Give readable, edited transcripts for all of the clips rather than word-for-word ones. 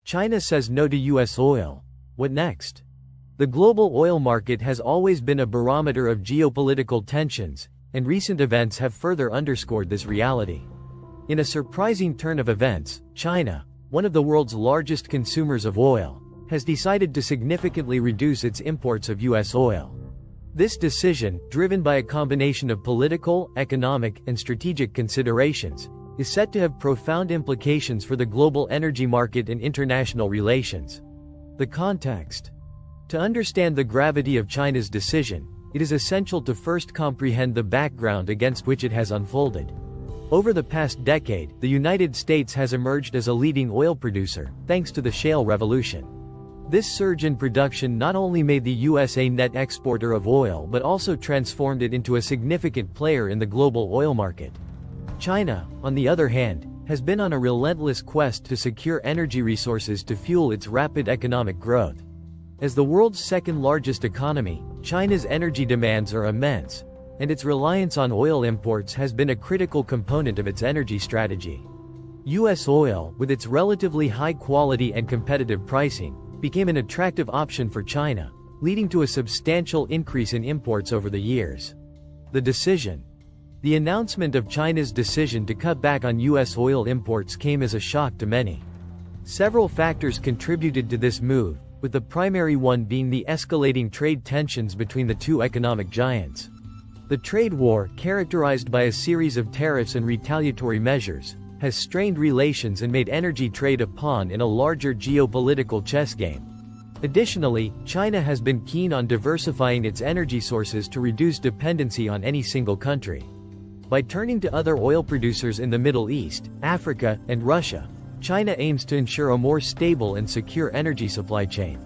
China says no to U.S. oil. What next? The global oil market has always been a barometer of geopolitical tensions, and recent events have further underscored this reality. In a surprising turn of events, China, one of the world's largest consumers of oil, has decided to significantly reduce its imports of U.S. oil. This decision, driven by a combination of political, economic, and strategic considerations, is set to have profound implications for the global energy market and international relations. The context. To understand the gravity of China's decision, it is essential to first comprehend the background against which it has unfolded. Over the past decade, the United States has emerged as a leading oil producer, thanks to the shale revolution. This surge in production not only made the U.S. a net exporter of oil but also transformed it into a significant player in the global oil market. China, on the other hand, has been on a relentless quest to secure energy resources to fuel its rapid economic growth. As the world's second-largest economy, China's energy demands are immense, and its reliance on oil imports has been a critical component of its energy strategy. U.S. oil, with its relatively high quality and competitive pricing, became an attractive option for China, leading to a substantial increase in imports over the years. The announcement of China's decision to cut back on U.S. oil imports came as a shock to many. Several factors contributed to this move, with the primary one being the escalating trade tensions between the two economic giants. The trade war, characterized by a series of tariffs and retaliatory measures, has strained relations and made energy trade a pawn in a larger geopolitical chess game. Additionally, China has been keen on diversifying its energy sources to reduce dependency on any single country. By turning to other oil producers in the Middle East, Africa, and Russia, China aims to ensure a more stable and secure energy supply chain.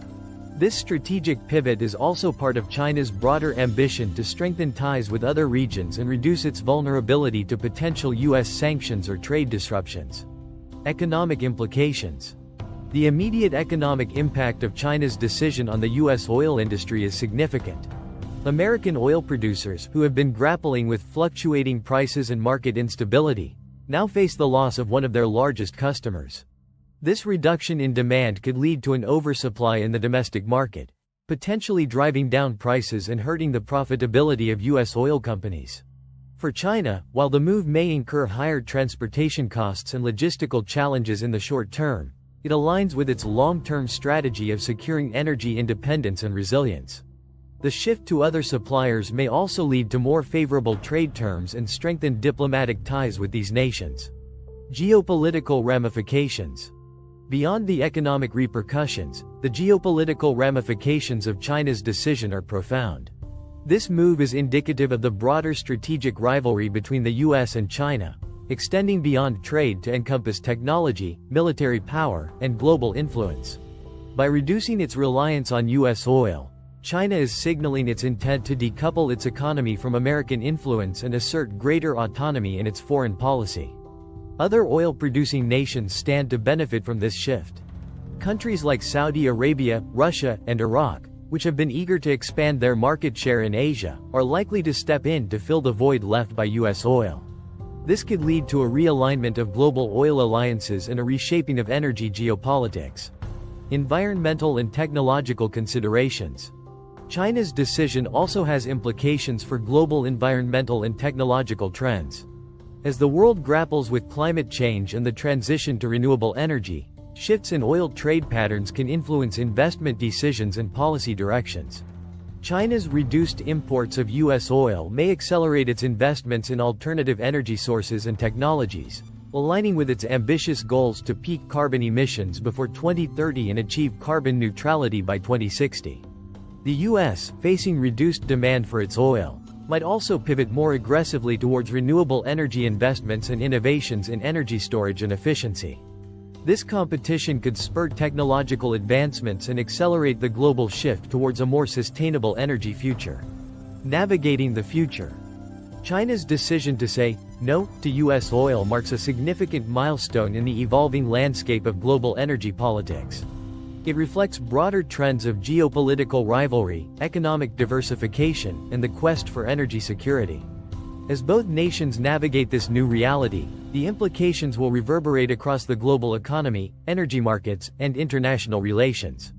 This strategic pivot is also part of China's broader ambition to strengthen ties with other regions and reduce its vulnerability to potential U.S. sanctions or trade disruptions. Economic implications. The immediate economic impact of China's decision on the U.S. oil industry is significant. American oil producers, who have been grappling with fluctuating prices and market instability, now face the loss of one of their largest customers. This reduction in demand could lead to an oversupply in the domestic market, potentially driving down prices and hurting the profitability of U.S. oil companies. For China, while the move may incur higher transportation costs and logistical challenges in the short term, it aligns with its long-term strategy of securing energy independence and resilience. The shift to other suppliers may also lead to more favorable trade terms and strengthen diplomatic ties with these nations. Geopolitical ramifications. Beyond the economic repercussions, the geopolitical ramifications of China's decision are profound. This move is indicative of the broader strategic rivalry between the U.S. and China, extending beyond trade to encompass technology, military power, and global influence. By reducing its reliance on U.S. oil, China is signaling its intent to decouple its economy from American influence and assert greater autonomy in its foreign policy. Other oil-producing nations stand to benefit from this shift. Countries like Saudi Arabia, Russia, and Iraq, which have been eager to expand their market share in Asia, are likely to step in to fill the void left by U.S. oil. This could lead to a realignment of global oil alliances and a reshaping of energy geopolitics. Environmental and technological considerations. China's decision also has implications for global environmental and technological trends. As the world grapples with climate change and the transition to renewable energy, shifts in oil trade patterns can influence investment decisions and policy directions. China's reduced imports of U.S. oil may accelerate its investments in alternative energy sources and technologies, aligning with its ambitious goals to peak carbon emissions before 2030 and achieve carbon neutrality by 2060. The U.S., facing reduced demand for its oil, might also pivot more aggressively towards renewable energy investments and innovations in energy storage and efficiency. This competition could spur technological advancements and accelerate the global shift towards a more sustainable energy future. Navigating the future. China's decision to say no to U.S. oil marks a significant milestone in the evolving landscape of global energy politics. It reflects broader trends of geopolitical rivalry, economic diversification, and the quest for energy security. As both nations navigate this new reality, the implications will reverberate across the global economy, energy markets, and international relations.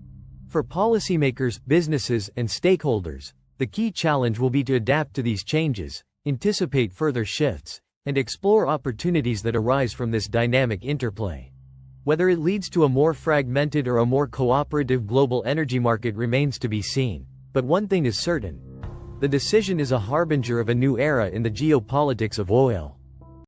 For policymakers, businesses, and stakeholders, the key challenge will be to adapt to these changes, anticipate further shifts, and explore opportunities that arise from this dynamic interplay. Whether it leads to a more fragmented or a more cooperative global energy market remains to be seen, but one thing is certain: the decision is a harbinger of a new era in the geopolitics of oil.